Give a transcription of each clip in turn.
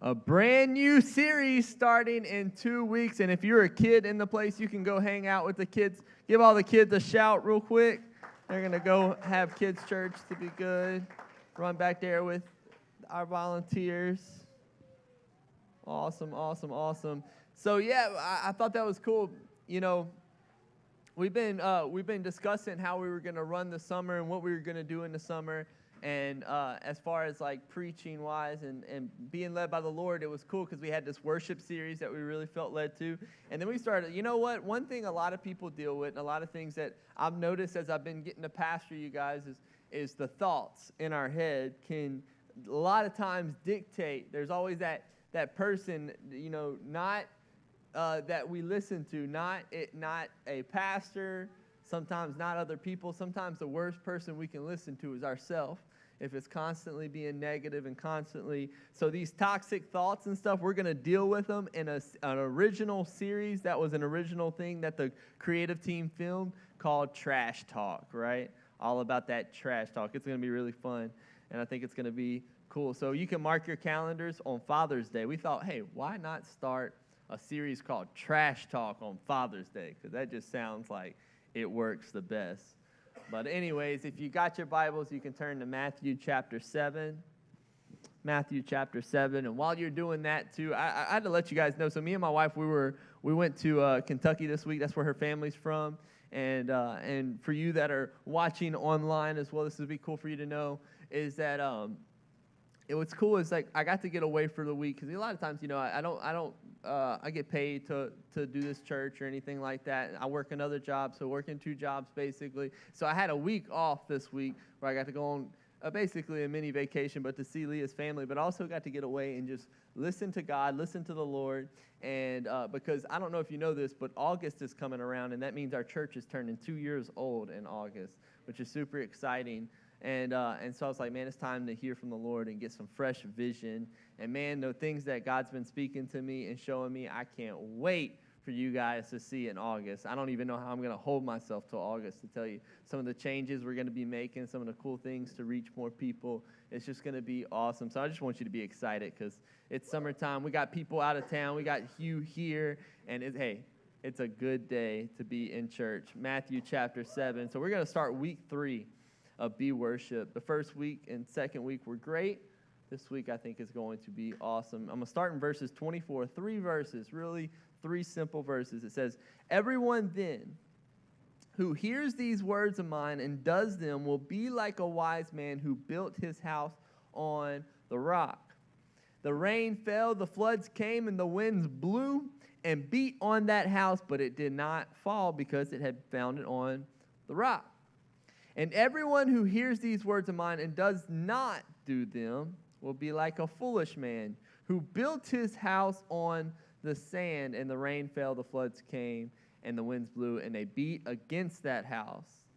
A brand new series starting in 2 weeks. And if you're a kid in the place, you can go hang out with the kids. Give all the kids a shout real quick. They're going to go have kids' church to be good. Run back there with our volunteers. Awesome, awesome, awesome. So, yeah, I thought that was cool. You know, we've been discussing how we were going to run the summer and what we were going to do in the summer. And as far as like preaching wise and being led by the Lord, it was cool because we had this worship series that we really felt led to. And then we started, you know what, one thing a lot of people deal with and a lot of things that I've noticed as I've been getting to pastor you guys is the thoughts in our head can a lot of times dictate. There's always that person, you know, not that we listen to, not a pastor, sometimes not other people. Sometimes the worst person we can listen to is ourselves if it's constantly being negative and constantly. So these toxic thoughts and stuff, we're going to deal with them in an original series. That was an original thing that the creative team filmed called Trash Talk, right? All about that trash talk. It's going to be really fun, and I think it's going to be cool. So you can mark your calendars on Father's Day. We thought, hey, why not start a series called Trash Talk on Father's Day? Because that just sounds like it works the best. But anyways, if you got your Bibles, you can turn to Matthew chapter 7. Matthew chapter 7. And while you're doing that too, I had to let you guys know. So me and my wife, we went to Kentucky this week. That's where her family's from. And for you that are watching online as well, this would be cool for you to know, is that what's cool is like I got to get away for the week because a lot of times, you know, I get paid to do this church or anything like that. I work another job, so working 2 jobs basically. So I had a week off this week where I got to go on basically a mini vacation, but to see Leah's family, but also got to get away and just listen to God, listen to the Lord. And because I don't know if you know this, but August is coming around, and that means our church is turning 2 years old in August, which is super exciting. And so I was like, man, it's time to hear from the Lord and get some fresh vision. And, man, the things that God's been speaking to me and showing me, I can't wait for you guys to see in August. I don't even know how I'm going to hold myself till August to tell you some of the changes we're going to be making, some of the cool things to reach more people. It's just going to be awesome. So I just want you to be excited because it's summertime. We got people out of town. We got Hugh here. And, it's a good day to be in church. Matthew chapter 7. So we're going to start week 3. Of Be Worship. The first week and second week were great. This week I think is going to be awesome. I'm going to start in verses 24. 3 verses, really 3 simple verses. It says, "Everyone then who hears these words of mine and does them will be like a wise man who built his house on the rock. The rain fell, the floods came, and the winds blew and beat on that house, but it did not fall because it had founded on the rock. And everyone who hears these words of mine and does not do them will be like a foolish man who built his house on the sand, and the rain fell, the floods came, and the winds blew, and they beat against that house,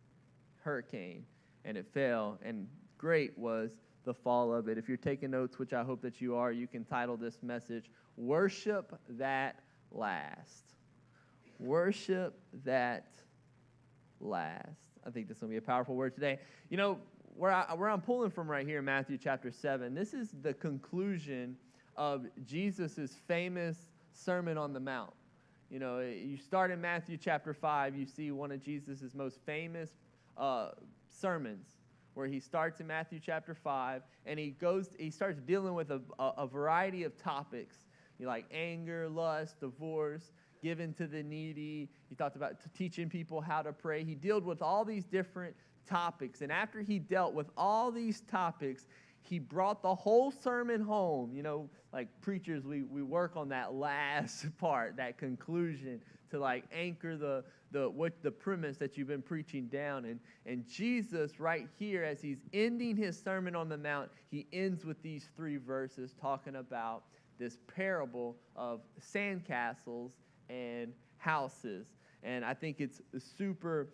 hurricane, and it fell, and great was the fall of it." If you're taking notes, which I hope that you are, you can title this message, "Worship That Last." Worship that last. I think this is going to be a powerful word today. You know, where I'm pulling from right here in Matthew chapter 7, this is the conclusion of Jesus' famous Sermon on the Mount. You know, you start in Matthew chapter 5, you see one of Jesus' most famous sermons, where he starts in Matthew chapter 5, and he starts dealing with a variety of topics, you know, like anger, lust, divorce, given to the needy. He talked about teaching people how to pray. He dealt with all these different topics. And after he dealt with all these topics, he brought the whole sermon home. You know, like preachers, we work on that last part, that conclusion, to like anchor the premise that you've been preaching down. And Jesus right here, as he's ending his Sermon on the Mount, he ends with these 3 verses talking about this parable of sandcastles and houses. And I think it's super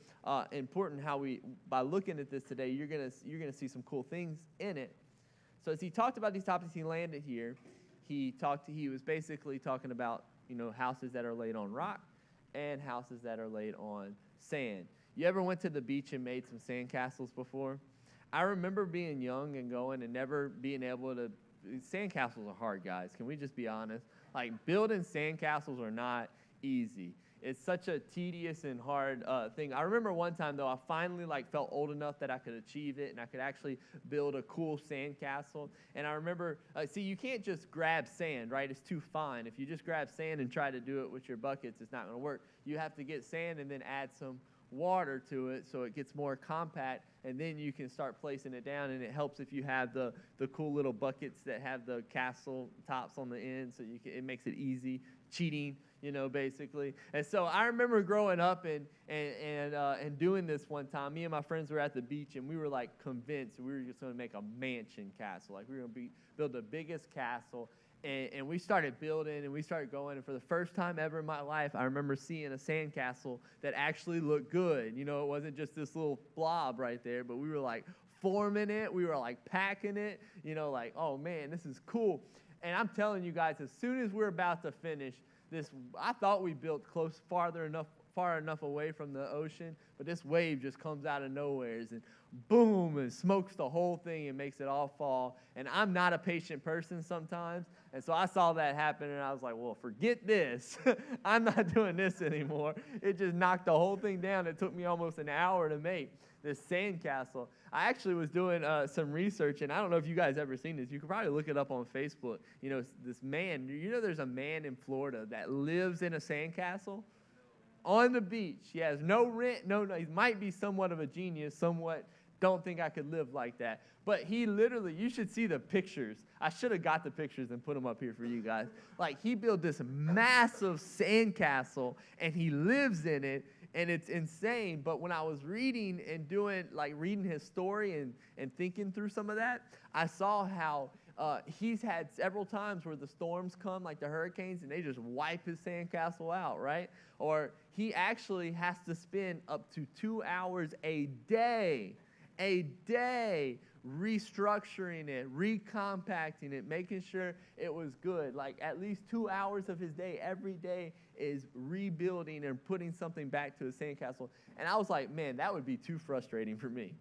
important how by looking at this today, you're gonna see some cool things in it. So as he talked about these topics, he landed here. He was basically talking about, you know, houses that are laid on rock and houses that are laid on sand. You ever went to the beach and made some sandcastles before? I remember being young and going and never being able to sandcastles are hard, guys. Can we just be honest? Like, building sandcastles are not easy. It's such a tedious and hard thing. I remember one time, though, I finally felt old enough that I could achieve it, and I could actually build a cool sandcastle. And I remember, see, you can't just grab sand, right? It's too fine. If you just grab sand and try to do it with your buckets, it's not going to work. You have to get sand and then add some water to it so it gets more compact, and then you can start placing it down. And it helps if you have the cool little buckets that have the castle tops on the end, so it makes it easy. Cheating, basically. And so I remember growing up and doing this one time. Me and my friends were at the beach, and we were convinced we were just going to make a mansion castle. We were going to build the biggest castle. And we started building, and we started going. And for the first time ever in my life, I remember seeing a sandcastle that actually looked good. It wasn't just this little blob right there, but we were forming it. We were packing it. Oh man, this is cool. And I'm telling you guys, as soon as we're about to finish this, I thought we built far enough away from the ocean, but this wave just comes out of nowhere and boom, and smokes the whole thing and makes it all fall. And I'm not a patient person sometimes, and so I saw that happen, and I was like, well, forget this. I'm not doing this anymore. It just knocked the whole thing down. It took me almost an hour to make this sandcastle. I actually was doing some research, and I don't know if you guys ever seen this. You could probably look it up on Facebook. This man, there's a man in Florida that lives in a sandcastle on the beach. He has no rent, no, he might be somewhat of a genius, somewhat don't think I could live like that. But he literally, you should see the pictures. I should have got the pictures and put them up here for you guys. He built this massive sandcastle, and he lives in it, and it's insane. But when I was reading and reading his story and thinking through some of that, I saw how he's had several times where the storms come, like the hurricanes, and they just wipe his sandcastle out, right? Or he actually has to spend up to 2 hours a day restructuring it, recompacting it, making sure it was good. At least 2 hours of his day every day is rebuilding and putting something back to his sandcastle. And I was like, man, that would be too frustrating for me.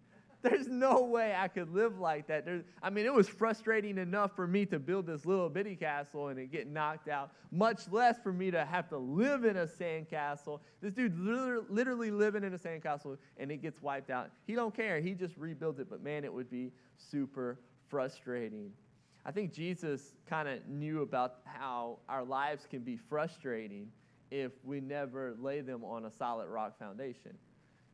There's no way I could live like that. It was frustrating enough for me to build this little bitty castle and it get knocked out, much less for me to have to live in a sandcastle. This dude literally living in a sandcastle, and it gets wiped out. He don't care. He just rebuilds it. But man, it would be super frustrating. I think Jesus kind of knew about how our lives can be frustrating if we never lay them on a solid rock foundation.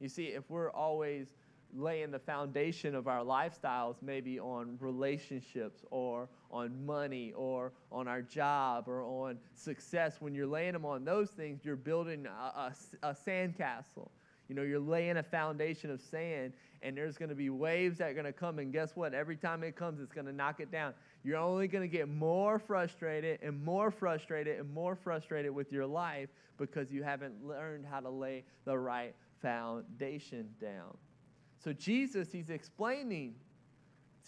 You see, if we're always laying the foundation of our lifestyles maybe on relationships or on money or on our job or on success, when you're laying them on those things, you're building a sandcastle. You're laying a foundation of sand, and there's going to be waves that are going to come, and guess what? Every time it comes, it's going to knock it down. You're only going to get more frustrated and more frustrated and more frustrated with your life because you haven't learned how to lay the right foundation down. So Jesus, he's explaining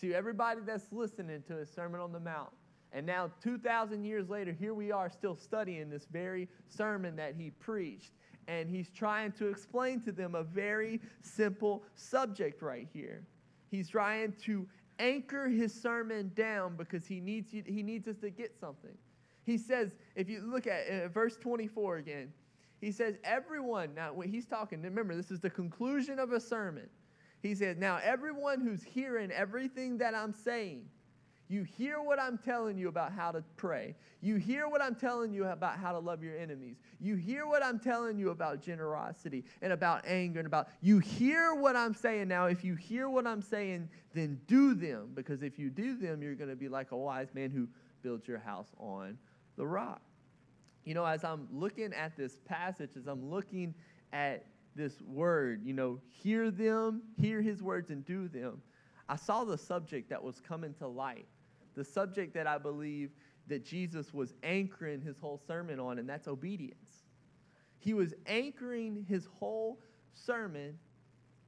to everybody that's listening to his Sermon on the Mount. And now 2,000 years later, here we are still studying this very sermon that he preached. And he's trying to explain to them a very simple subject right here. He's trying to anchor his sermon down because he needs us to get something. He says, if you look at verse 24 again, he says, everyone, now when he's talking, remember, this is the conclusion of a sermon. He says, now everyone who's hearing everything that I'm saying, you hear what I'm telling you about how to pray. You hear what I'm telling you about how to love your enemies. You hear what I'm telling you about generosity and about anger and about, you hear what I'm saying. Now, if you hear what I'm saying, then do them. Because if you do them, you're going to be like a wise man who builds your house on the rock. As I'm looking at this passage, as I'm looking at this word, hear them, hear his words and do them, I saw the subject that was coming to light, the subject that I believe that Jesus was anchoring his whole sermon on, and that's obedience. He was anchoring his whole sermon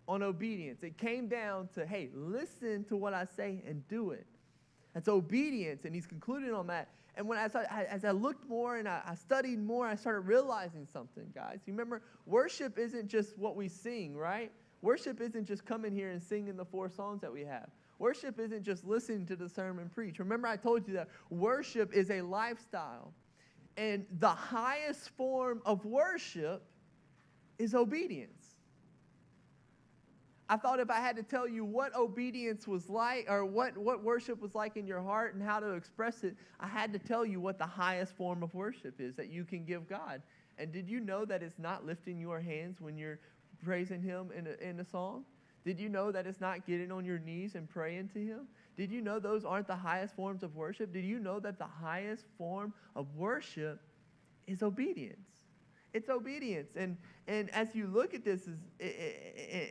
on obedience. It came down to, hey, listen to what I say and do it. That's obedience, and he's concluding on that. And as I looked more and I studied more, I started realizing something, guys. You remember, worship isn't just what we sing, right? Worship isn't just coming here and singing the 4 songs that we have. Worship isn't just listening to the sermon preach. Remember, I told you that worship is a lifestyle. And the highest form of worship is obedience. I thought if I had to tell you what obedience was like, or what worship was like in your heart and how to express it, I had to tell you what the highest form of worship is that you can give God. And did you know that it's not lifting your hands when you're praising Him in a song? Did you know that it's not getting on your knees and praying to Him? Did you know those aren't the highest forms of worship? Did you know that the highest form of worship is obedience? It's obedience. And as you look at this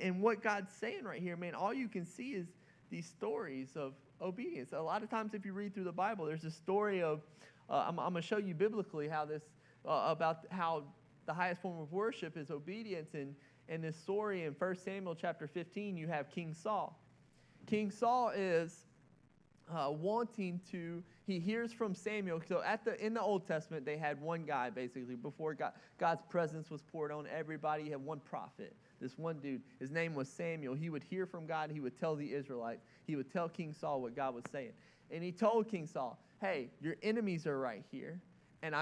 and what God's saying right here, man, all you can see is these stories of obedience. A lot of times if you read through the Bible, there's a story of, I'm going to show you biblically how this, about how the highest form of worship is obedience. And in this story in 1 Samuel chapter 15, you have King Saul. King Saul is wanting to, he hears from Samuel. So in the Old Testament, they had one guy basically before God's presence was poured on everybody. You had one prophet, this one dude. His name was Samuel. He would hear from God. He would tell the Israelites. He would tell King Saul what God was saying. And he told King Saul, hey, your enemies are right here, and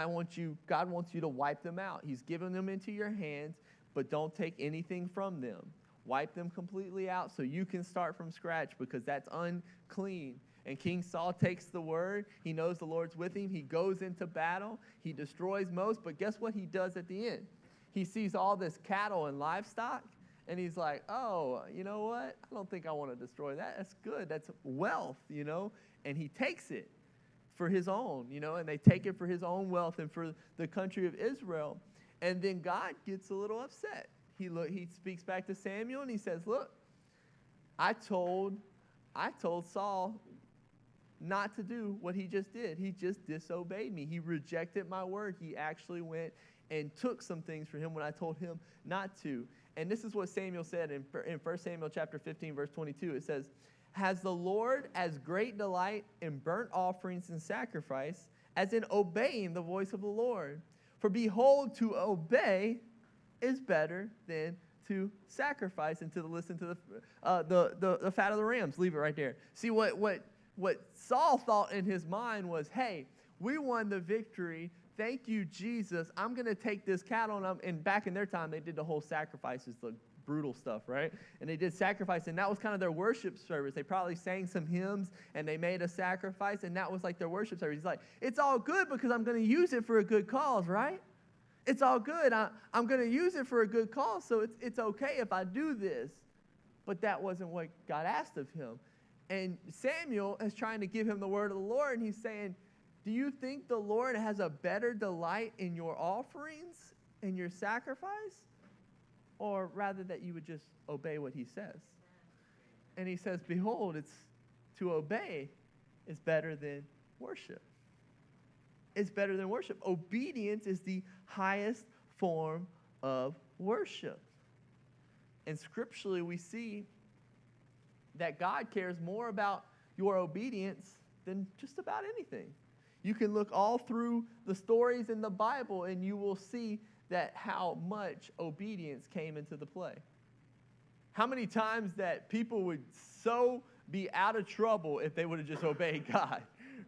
God wants you to wipe them out. He's given them into your hands, but don't take anything from them. Wipe them completely out so you can start from scratch, because that's unclean. And King Saul takes the word. He knows the Lord's with him. He goes into battle. He destroys most. But guess what he does at the end? He sees all this cattle and livestock, and he's like, oh, you know what? I don't think I want to destroy that. That's good. That's wealth, And he takes it for his own, and they take it for his own wealth and for the country of Israel. And then God gets a little upset. He speaks back to Samuel, and he says, look, I told Saul not to do what he just did. He just disobeyed me. He rejected my word. He actually went and took some things from him when I told him not to. And this is what Samuel said in 1 Samuel chapter 15, verse 22. It says, has the Lord as great delight in burnt offerings and sacrifice as in obeying the voice of the Lord? For behold, to obey is better than to sacrifice and to listen to the fat of the rams. Leave it right there. See, what Saul thought in his mind was, hey, we won the victory. Thank you, Jesus. I'm going to take this cattle. And back in their time, they did the whole sacrifices, the brutal stuff, right? And they did sacrifice, and that was kind of their worship service. They probably sang some hymns, and they made a sacrifice, and that was like their worship service. He's like, it's all good because I'm going to use it for a good cause, right? It's all good. I'm going to use it for a good cause, so it's okay if I do this. But that wasn't what God asked of him. And Samuel is trying to give him the word of the Lord, and he's saying, do you think the Lord has a better delight in your offerings and your sacrifice? Or rather that you would just obey what he says? And he says, behold, it's to obey is better than worship. It's better than worship. Obedience is the highest form of worship. And scripturally, we see that God cares more about your obedience than just about anything. You can look all through the stories in the Bible, and you will see that how much obedience came into the play. How many times that people would so be out of trouble if they would have just obeyed God,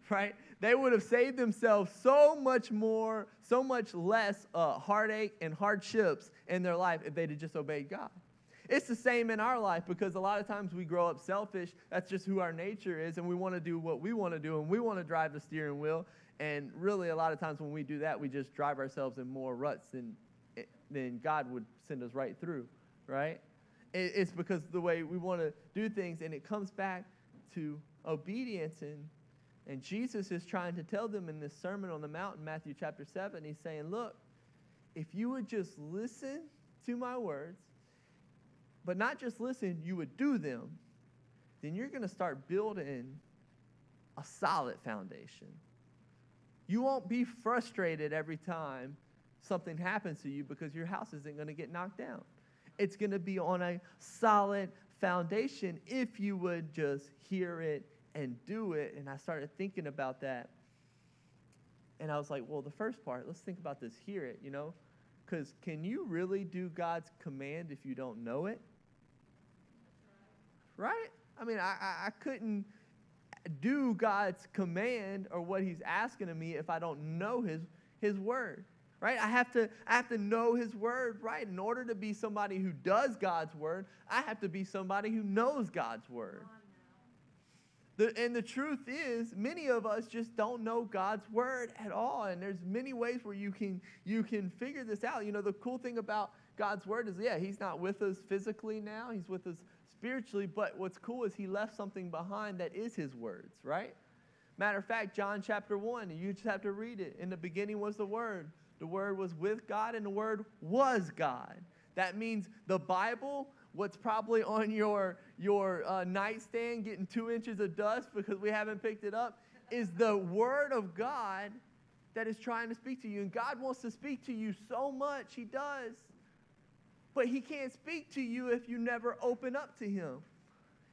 right? They would have saved themselves so much more, so much less heartache and hardships in their life if they'd have just obeyed God. It's the same in our life, because a lot of times we grow up selfish. That's just who our nature is, and we want to do what we want to do, and we want to drive the steering wheel. And really, a lot of times when we do that, we just drive ourselves in more ruts than God would send us right through, right? It's because the way we want to do things, and it comes back to obedience. And Jesus is trying to tell them in this Sermon on the Mount in Matthew chapter 7, he's saying, look, if you would just listen to my words, but not just listen, you would do them, then you're going to start building a solid foundation. You won't be frustrated every time something happens to you, because your house isn't going to get knocked down. It's going to be on a solid foundation if you would just hear it and do it. And I started thinking about that. And I was like, well, the first part, let's think about this, hear it, Because can you really do God's command if you don't know it? Right? I mean, I couldn't do God's command or what he's asking of me if I don't know his word, right? I have to know his word, right? In order to be somebody who does God's word, I have to be somebody who knows God's word. And the truth is, many of us just don't know God's word at all. And there's many ways where you can figure this out. You know, the cool thing about God's word is, yeah, he's not with us physically now. He's with us spiritually. But what's cool is he left something behind that is his words, right? Matter of fact, John chapter 1, you just have to read it. In the beginning was the Word. The Word was with God, and the Word was God. That means the Bible, what's probably on your nightstand getting 2 inches of dust because we haven't picked it up, is the Word of God that is trying to speak to you. And God wants to speak to you so much. He does. But he can't speak to you if you never open up to him.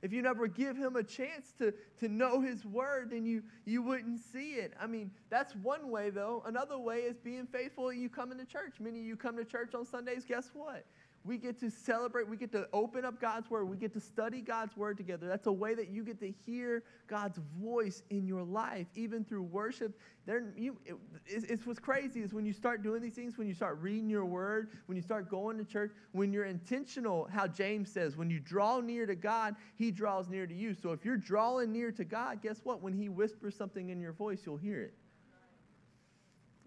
If you never give him a chance to know his word, then you wouldn't see it. I mean, that's one way, though. Another way is being faithful. You come into church. Many of you come to church on Sundays. Guess what? We get to celebrate. We get to open up God's word. We get to study God's word together. That's a way that you get to hear God's voice in your life, even through worship. It's what's crazy is when you start doing these things, when you start reading your word, when you start going to church, when you're intentional, how James says, when you draw near to God, he draws near to you. So if you're drawing near to God, guess what? When he whispers something in your voice, you'll hear it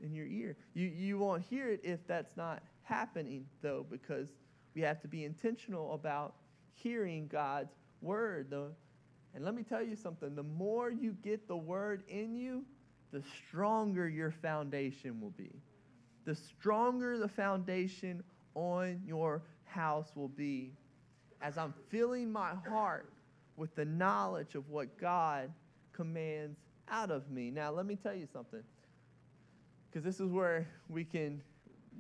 in your ear. You won't hear it if that's not happening, though, because we have to be intentional about hearing God's word. And let me tell you something. The more you get the word in you, the stronger your foundation will be. The stronger the foundation on your house will be as I'm filling my heart with the knowledge of what God commands out of me. Now, let me tell you something, because this is where we can,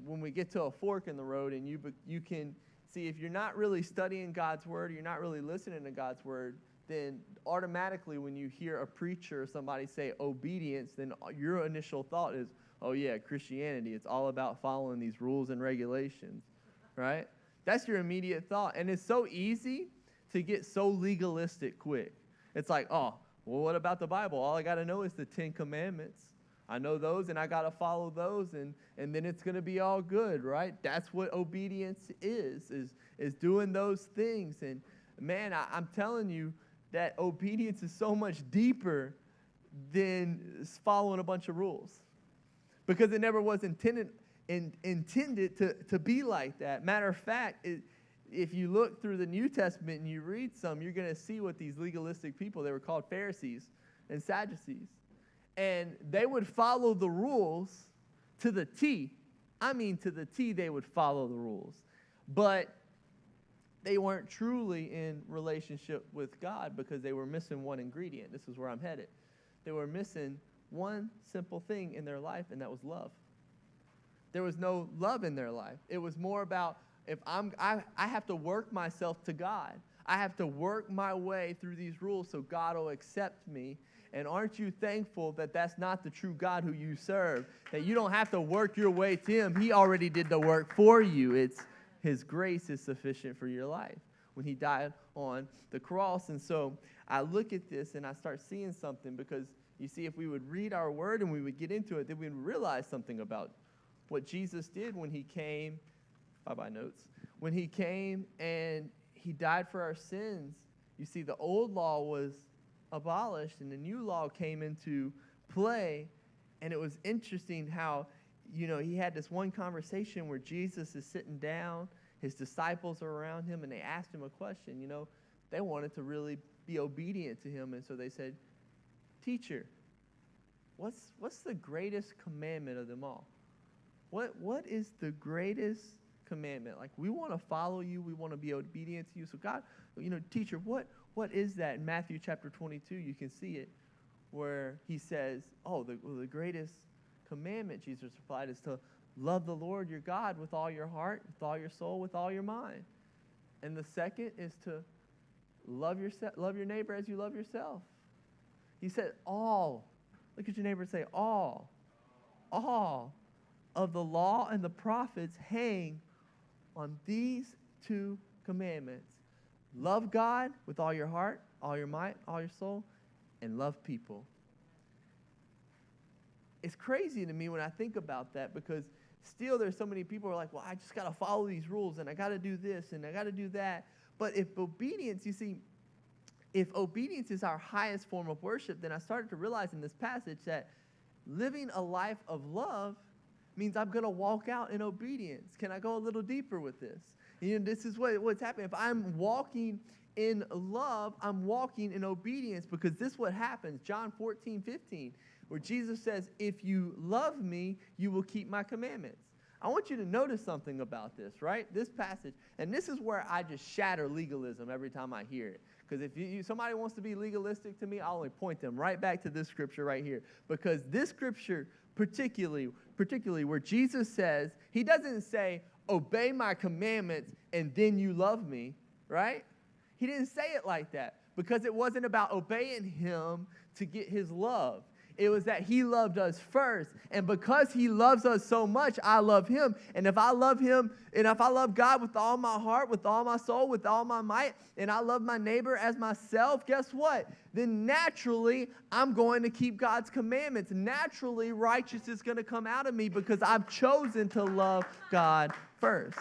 when we get to a fork in the road, and you can see if you're not really studying God's word, or you're not really listening to God's word, then automatically when you hear a preacher or somebody say obedience, then your initial thought is, oh yeah, Christianity, it's all about following these rules and regulations, right? That's your immediate thought. And it's so easy to get so legalistic quick. It's like, oh, well, what about the Bible? All I got to know is the 10 Commandments. I know those, and I got to follow those, and then it's going to be all good, right? That's what obedience is doing those things. And, man, I'm telling you that obedience is so much deeper than following a bunch of rules, because it never was intended to be like that. Matter of fact, if you look through the New Testament and you read some, you're going to see what these legalistic people, they were called Pharisees and Sadducees. And they would follow the rules to the T. I mean, to the T, they would follow the rules. But they weren't truly in relationship with God because they were missing one ingredient. This is where I'm headed. They were missing one simple thing in their life, and that was love. There was no love in their life. It was more about, if I have to work myself to God. I have to work my way through these rules so God will accept me. And aren't you thankful that that's not the true God who you serve? That you don't have to work your way to him. He already did the work for you. It's his grace is sufficient for your life when he died on the cross. And so I look at this and I start seeing something, because you see, if we would read our word and we would get into it, then we'd realize something about what Jesus did when he came. Bye-bye notes. When he came and he died for our sins. You see, the old law was abolished and the new law came into play. And it was interesting how, he had this one conversation where Jesus is sitting down, his disciples are around him, and they asked him a question. They wanted to really be obedient to him. And so they said, "Teacher, what's the greatest commandment of them all? What is the greatest commandment? Like, we want to follow you. We want to be obedient to you. So God, teacher, what is that?" In Matthew chapter 22, you can see it, where he says, the greatest commandment, Jesus replied, is to love the Lord your God with all your heart, with all your soul, with all your mind. And the second is to love your neighbor as you love yourself. He said all. Look at your neighbor and say, all of the law and the prophets hang on these 2 commandments. Love God with all your heart, all your might, all your soul, and love people. It's crazy to me when I think about that, because still there's so many people who are like, well, I just got to follow these rules, and I got to do this, and I got to do that. But if obedience, you see, if obedience is our highest form of worship, then I started to realize in this passage that living a life of love means I'm going to walk out in obedience. Can I go a little deeper with this? You know, this is what's happening. If I'm walking in love, I'm walking in obedience, because this is what happens. John 14:15, where Jesus says, if you love me, you will keep my commandments. I want you to notice something about this, right? This passage, and this is where I just shatter legalism every time I hear it. Because if somebody wants to be legalistic to me, I'll only point them right back to this scripture right here. Because this scripture, particularly where Jesus says, he doesn't say, obey my commandments and then you love me, right? He didn't say it like that, because it wasn't about obeying him to get his love. It was that he loved us first. And because he loves us so much, I love him. And if I love him, and if I love God with all my heart, with all my soul, with all my might, and I love my neighbor as myself, guess what? Then naturally, I'm going to keep God's commandments. Naturally, righteousness is going to come out of me, because I've chosen to love God first.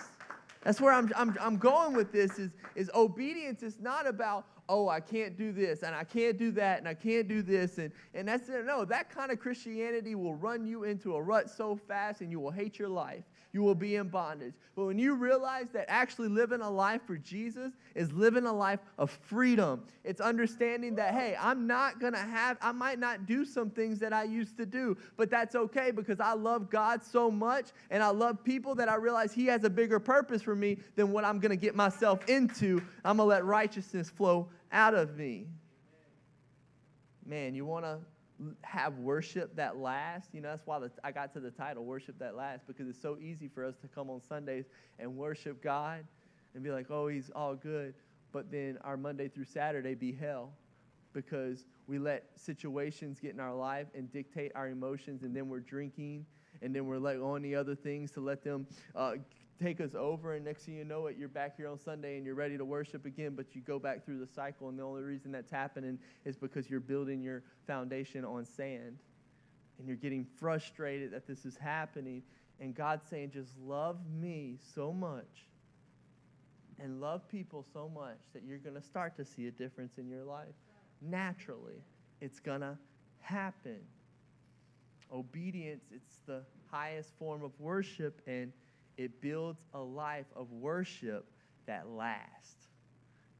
That's where I'm going with this, is obedience is not about, oh, I can't do this, and I can't do that, and I can't do this, and that's it. No, that kind of Christianity will run you into a rut so fast, and you will hate your life. You will be in bondage. But when you realize that actually living a life for Jesus is living a life of freedom, it's understanding that, hey, I might not do some things that I used to do, but that's okay, because I love God so much, and I love people, that I realize he has a bigger purpose for me than what I'm going to get myself into. I'm going to let righteousness flow out of me. Man, you want to have worship that lasts? You know, that's why I got to the title, Worship That Lasts, because it's so easy for us to come on Sundays and worship God and be like, oh, he's all good, but then our Monday through Saturday be hell, because we let situations get in our life and dictate our emotions, and then we're drinking, and then we're like on the other things to let them take us over, and next thing you know it, you're back here on Sunday and you're ready to worship again, but you go back through the cycle, and the only reason that's happening is because you're building your foundation on sand, and you're getting frustrated that this is happening, and God's saying, just love me so much and love people so much that you're going to start to see a difference in your life. Naturally, it's going to happen. Obedience, it's the highest form of worship, and it builds a life of worship that lasts,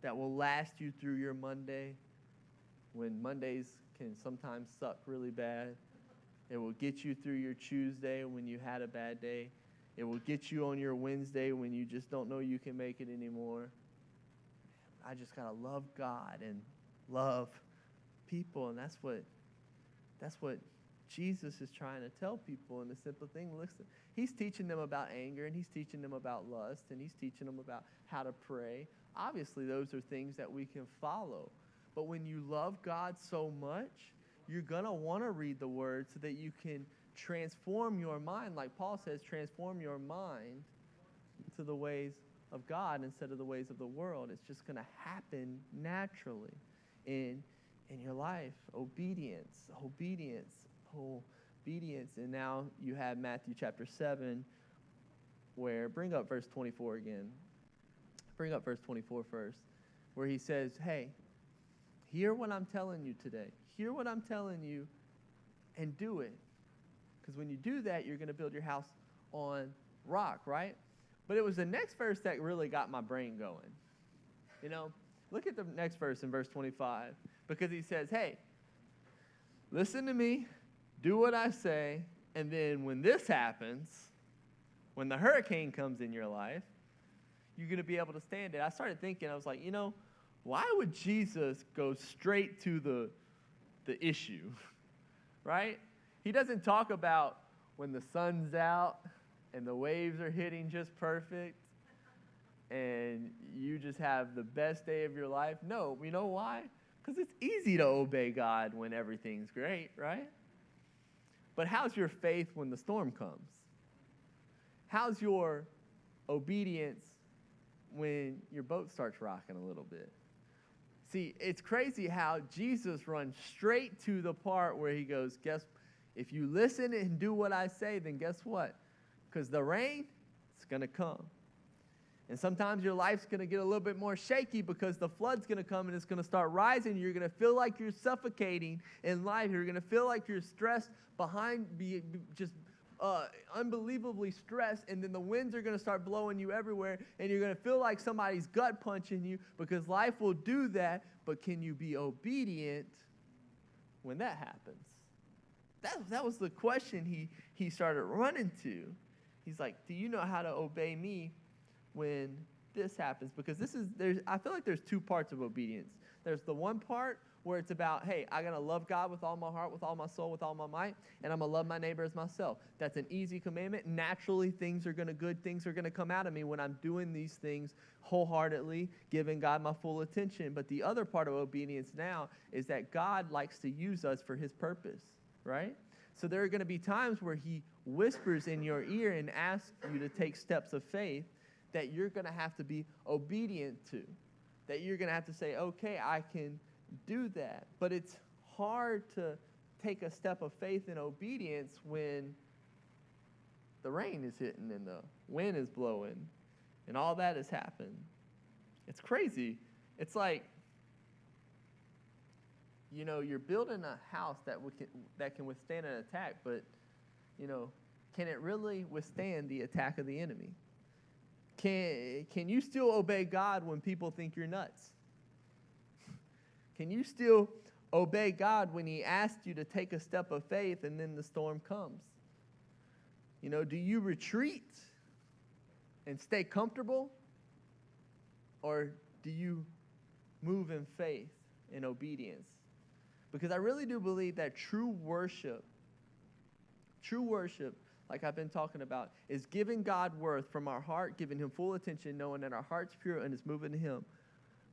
that will last you through your Monday, when Mondays can sometimes suck really bad. It will get you through your Tuesday when you had a bad day. It will get you on your Wednesday when you just don't know you can make it anymore. I just got to love God and love people, and that's what Jesus is trying to tell people in the simple thing. Listen, he's teaching them about anger, and he's teaching them about lust, and he's teaching them about how to pray. Obviously, those are things that we can follow. But when you love God so much, you're going to want to read the Word so that you can transform your mind. Like Paul says, transform your mind to the ways of God instead of the ways of the world. It's just going to happen naturally in your life. Obedience. And now you have Matthew chapter 7, where, bring up verse 24 again. Bring up verse 24 first, where he says, hey, hear what I'm telling you today. Hear what I'm telling you and do it. Because when you do that, you're going to build your house on rock, right? But it was the next verse that really got my brain going. You know, look at the next verse in verse 25. Because he says, hey, listen to me, do what I say, and then when this happens, when the hurricane comes in your life, you're going to be able to stand it. I started thinking, I was like, you know, why would Jesus go straight to the issue, right? He doesn't talk about when the sun's out and the waves are hitting just perfect and you just have the best day of your life. No, you know why? Because it's easy to obey God when everything's great, right? But how's your faith when the storm comes? How's your obedience when your boat starts rocking a little bit? See, it's crazy how Jesus runs straight to the part where he goes, if you listen and do what I say, then guess what? Because the rain, it's going to come. And sometimes your life's going to get a little bit more shaky because the flood's going to come and it's going to start rising. You're going to feel like you're suffocating in life. You're going to feel like you're stressed unbelievably stressed, and then the winds are going to start blowing you everywhere, and you're going to feel like somebody's gut punching you because life will do that. But can you be obedient when that happens? That was the question he started running to. He's like, do you know how to obey me when this happens? Because I feel like there's two parts of obedience. There's the one part where it's about, hey, I'm going to love God with all my heart, with all my soul, with all my might, and I'm going to love my neighbor as myself. That's an easy commandment. Naturally, good things are going to come out of me when I'm doing these things wholeheartedly, giving God my full attention. But the other part of obedience now is that God likes to use us for his purpose, right? So there are going to be times where he whispers in your ear and asks you to take steps of faith that you're going to have to be obedient to, that you're going to have to say, okay, I can do that. But it's hard to take a step of faith and obedience when the rain is hitting and the wind is blowing and all that has happened. It's crazy. It's like, you're building a house that can withstand an attack, but, can it really withstand the attack of the enemy? Can you still obey God when people think you're nuts? Can you still obey God when he asks you to take a step of faith and then the storm comes? Do you retreat and stay comfortable? Or do you move in faith and obedience? Because I really do believe that true worship, like I've been talking about, is giving God worth from our heart, giving him full attention, knowing that our heart's pure and it's moving to him.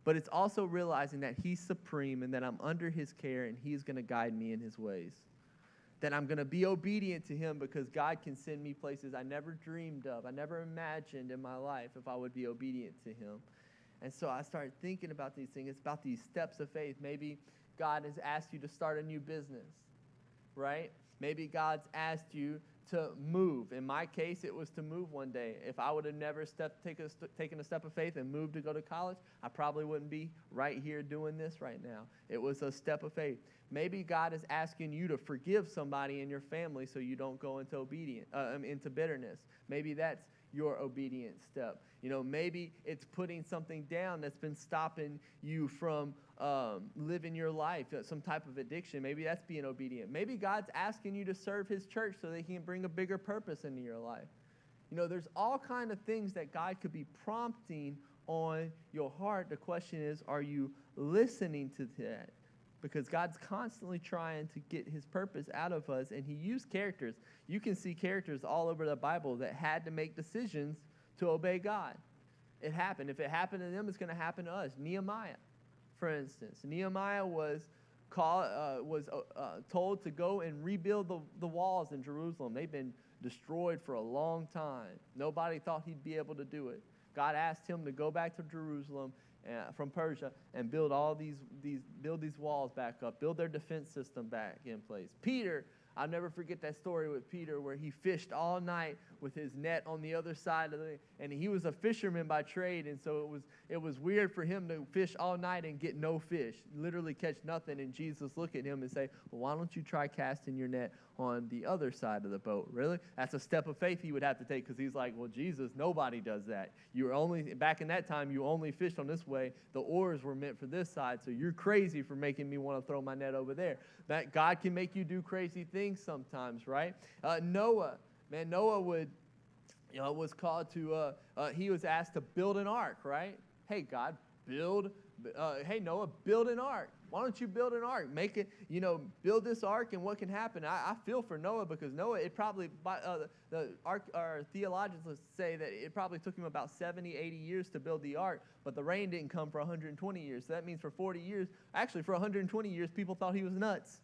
But it's also realizing that he's supreme and that I'm under his care and he's going to guide me in his ways. That I'm going to be obedient to him because God can send me places I never dreamed of, I never imagined in my life if I would be obedient to him. And so I started thinking about these things. It's about these steps of faith. Maybe God has asked you to start a new business, right? Maybe God's asked you to move. In my case, it was to move one day. If I would have never taken a step of faith and moved to go to college, I probably wouldn't be right here doing this right now. It was a step of faith. Maybe God is asking you to forgive somebody in your family so you don't go into into bitterness. Maybe that's your obedience step. Maybe it's putting something down that's been stopping you from living your life, some type of addiction. Maybe that's being obedient. Maybe God's asking you to serve his church so that he can bring a bigger purpose into your life. There's all kind of things that God could be prompting on your heart. The question is, are you listening to that? Because God's constantly trying to get his purpose out of us, and he used characters. You can see characters all over the Bible that had to make decisions to obey God. It happened. If it happened to them, it's going to happen to us. Nehemiah, for instance. Nehemiah was told to go and rebuild the walls in Jerusalem. They've been destroyed for a long time. Nobody thought he'd be able to do it. God asked him to go back to Jerusalem from Persia and build these walls back up, build their defense system back in place. Peter, I'll never forget that story with Peter where he fished all night with his net on the other side and he was a fisherman by trade, and so it was weird for him to fish all night and get no fish, literally catch nothing, and Jesus look at him and say, well, why don't you try casting your net on the other side of the boat? Really? That's a step of faith he would have to take, because he's like, well, Jesus, nobody does that. Back in that time, you only fished on this way. The oars were meant for this side, so you're crazy for making me want to throw my net over there. That God can make you do crazy things sometimes, right? Noah was called to, he was asked to build an ark, right? Hey, God, hey, Noah, build an ark. Why don't you build an ark? Make it, build this ark, and what can happen? I feel for Noah, because Noah, it probably, our theologians say that it probably took him about 70, 80 years to build the ark, but the rain didn't come for 120 years. So that means for 40 years, actually for 120 years, people thought he was nuts,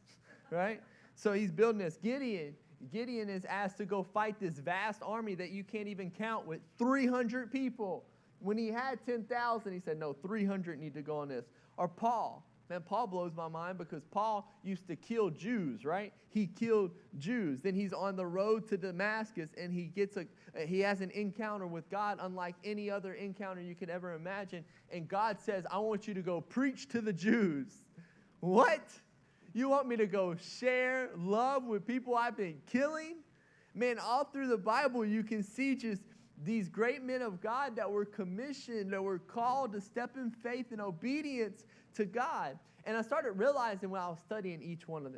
right? So he's building this. Gideon is asked to go fight this vast army that you can't even count with 300 people. When he had 10,000, he said, no, 300 need to go on this. Or Paul. Man, Paul blows my mind because Paul used to kill Jews, right? He killed Jews. Then he's on the road to Damascus, and he has an encounter with God unlike any other encounter you could ever imagine. And God says, I want you to go preach to the Jews. What? You want me to go share love with people I've been killing? Man, all through the Bible, you can see just these great men of God that were commissioned, that were called to step in faith and obedience to God. And I started realizing when I was studying each one of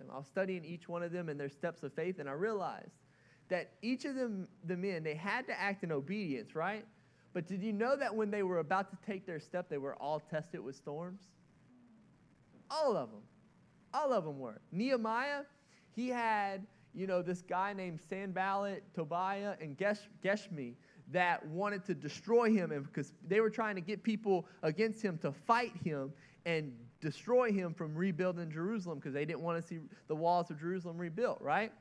them and their steps of faith, and I realized that each of them, the men, they had to act in obedience, right? But did you know that when they were about to take their step, they were all tested with storms? All of them. All of them were. Nehemiah, he had, this guy named Sanballat, Tobiah, and Geshmi that wanted to destroy him, and because they were trying to get people against him to fight him and destroy him from rebuilding Jerusalem because they didn't want to see the walls of Jerusalem rebuilt, right?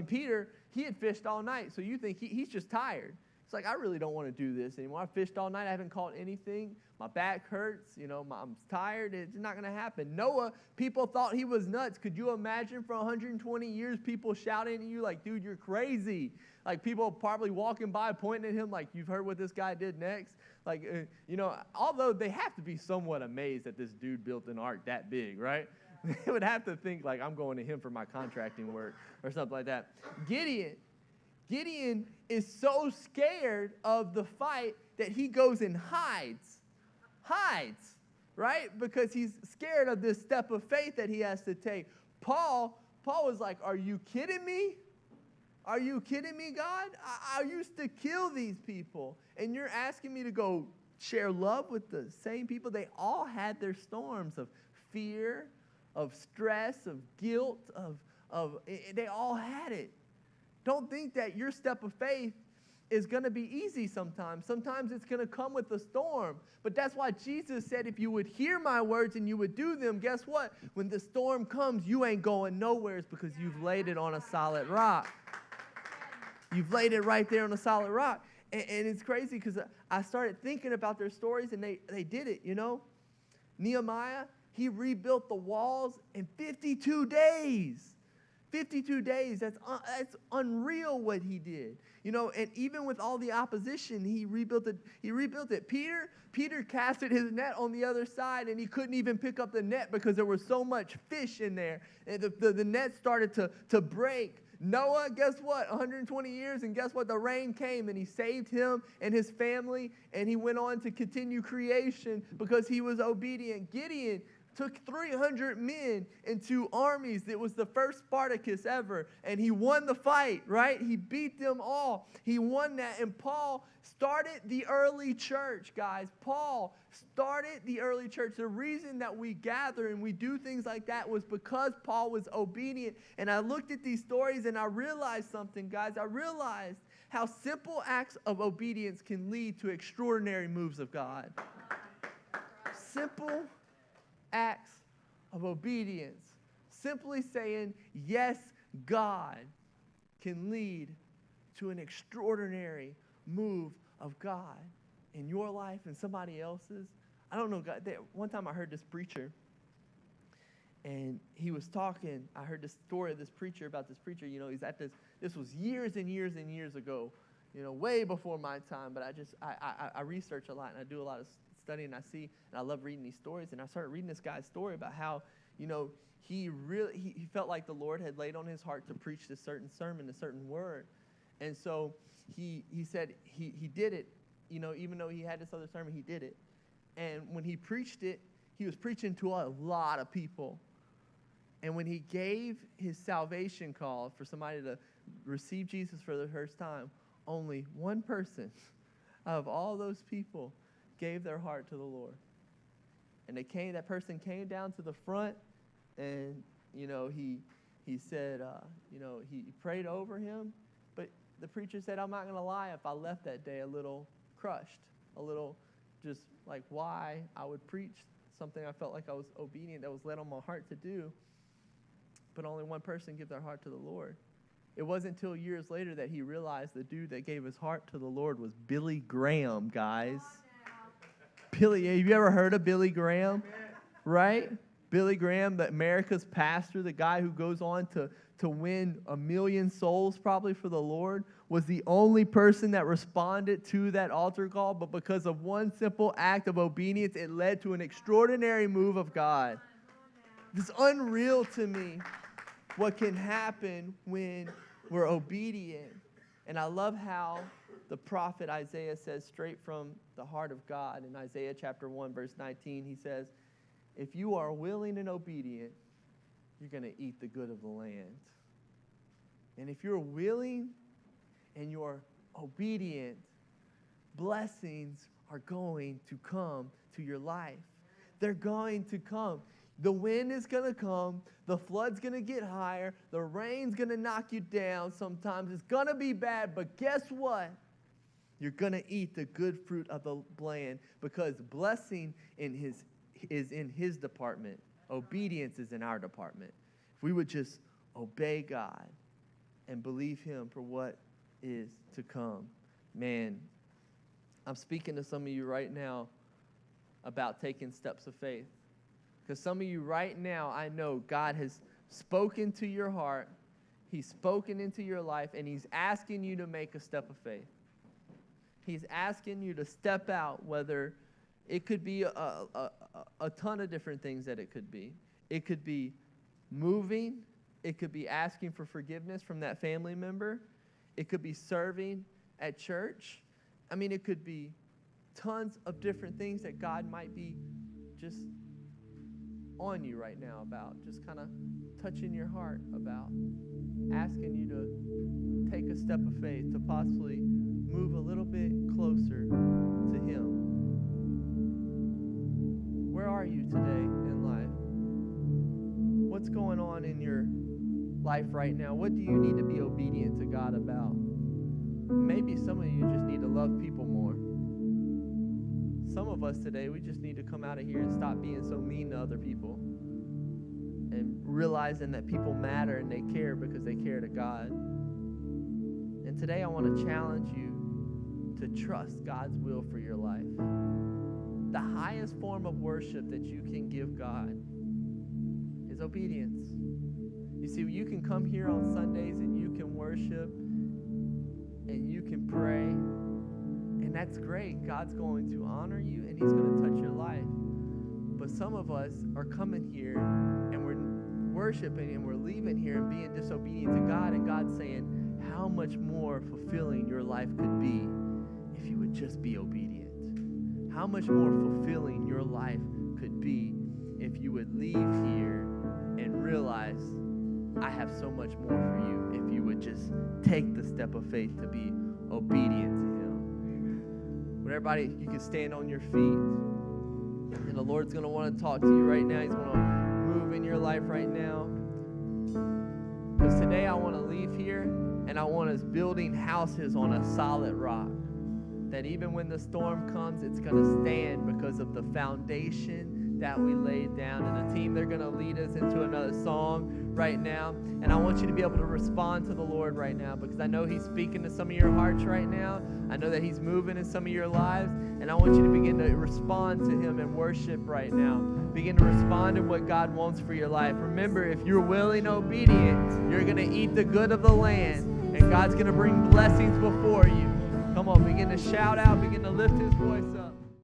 Peter, he had fished all night, so you think he's just tired. It's like, I really don't want to do this anymore. I fished all night. I haven't caught anything. My back hurts. I'm tired. It's not going to happen. Noah, people thought he was nuts. Could you imagine for 120 years people shouting at you like, dude, you're crazy? Like people probably walking by pointing at him like, you've heard what this guy did next? Like, although they have to be somewhat amazed that this dude built an ark that big, right? Yeah. They would have to think like, I'm going to him for my contracting work or something like that. Gideon is so scared of the fight that he goes and hides, right? Because he's scared of this step of faith that he has to take. Paul was like, are you kidding me? Are you kidding me, God? I used to kill these people, and you're asking me to go share love with the same people? They all had their storms of fear, of stress, of guilt, they all had it. Don't think that your step of faith is going to be easy sometimes. Sometimes it's going to come with a storm. But that's why Jesus said if you would hear my words and you would do them, guess what? When the storm comes, you ain't going nowhere. It's because you've laid it on a solid rock. You've laid it right there on a solid rock. And it's crazy because I started thinking about their stories, and they did it, Nehemiah, he rebuilt the walls in 52 days. 52 days, that's unreal what he did. And even with all the opposition, he rebuilt it. Peter casted his net on the other side, and he couldn't even pick up the net because there was so much fish in there. And the net started to break. Noah, guess what? 120 years, and guess what? The rain came, and he saved him and his family, and he went on to continue creation because he was obedient. Gideon took 300 men into armies. It was the first Spartacus ever, and he won the fight, right? He beat them all. He won that, and Paul started the early church, guys. Paul started the early church. The reason that we gather and we do things like that was because Paul was obedient, and I looked at these stories, and I realized something, guys. I realized how simple acts of obedience can lead to extraordinary moves of God. Simple acts of obedience, simply saying, yes, God, can lead to an extraordinary move of God in your life and somebody else's. I don't know, God, one time I heard this preacher, and he was talking. I heard this story of this preacher, he's at this was years and years and years ago, way before my time, but I research a lot, and I do a lot of study, and I love reading these stories. And I started reading this guy's story about how, he felt like the Lord had laid on his heart to preach this certain sermon, a certain word. And so he said he did it, even though he had this other sermon, he did it. And when he preached it, he was preaching to a lot of people. And when he gave his salvation call for somebody to receive Jesus for the first time, only one person out of all those people gave their heart to the Lord. And that person came down to the front, and he said, he prayed over him. But the preacher said, I'm not going to lie, if I left that day a little crushed, a little just like why I would preach something I felt like I was obedient, that was led on my heart to do, but only one person gave their heart to the Lord. It wasn't until years later that he realized the dude that gave his heart to the Lord was Billy Graham, guys. Billy, have you ever heard of Billy Graham? Right? Billy Graham, America's pastor, the guy who goes on to win 1 million souls probably for the Lord, was the only person that responded to that altar call. But because of one simple act of obedience, it led to an extraordinary move of God. It's unreal to me what can happen when we're obedient. And I love how the prophet Isaiah says straight from the heart of God in Isaiah chapter 1, verse 19, he says, if you are willing and obedient, you're going to eat the good of the land. And if you're willing and you're obedient, blessings are going to come to your life. They're going to come. The wind is going to come. The flood's going to get higher. The rain's going to knock you down sometimes. It's going to be bad, but guess what? You're going to eat the good fruit of the land because blessing is in His department. Obedience is in our department. If we would just obey God and believe Him for what is to come. Man, I'm speaking to some of you right now about taking steps of faith. Because some of you right now, I know God has spoken to your heart. He's spoken into your life, and He's asking you to make a step of faith. He's asking you to step out, whether it could be a ton of different things that it could be. It could be moving. It could be asking for forgiveness from that family member. It could be serving at church. I mean, it could be tons of different things that God might be just on you right now about, just kind of touching your heart about, asking you to take a step of faith, to possibly move a little bit closer to Him. Where are you today in life? What's going on in your life right now? What do you need to be obedient to God about? Maybe some of you just need to love people more. Some of us today, we just need to come out of here and stop being so mean to other people and realizing that people matter and they care because they care to God. And today I want to challenge you to trust God's will for your life. The highest form of worship that you can give God is obedience. You see, you can come here on Sundays and you can worship and you can pray, and that's great. God's going to honor you and He's going to touch your life. But some of us are coming here and we're worshiping and we're leaving here and being disobedient to God, and God's saying how much more fulfilling your life could be if you would just be obedient. How much more fulfilling your life could be if you would leave here and realize I have so much more for you if you would just take the step of faith to be obedient to Him. But everybody, you can stand on your feet. And the Lord's going to want to talk to you right now. He's going to move in your life right now. Because today I want to leave here and I want us building houses on a solid rock. That even when the storm comes, it's going to stand because of the foundation that we laid down. And the team, they're going to lead us into another song right now. And I want you to be able to respond to the Lord right now, because I know He's speaking to some of your hearts right now. I know that He's moving in some of your lives. And I want you to begin to respond to Him in worship right now. Begin to respond to what God wants for your life. Remember, if you're willing and obedient, you're going to eat the good of the land. And God's going to bring blessings before you. Come on, begin to shout out, begin to lift His voice up.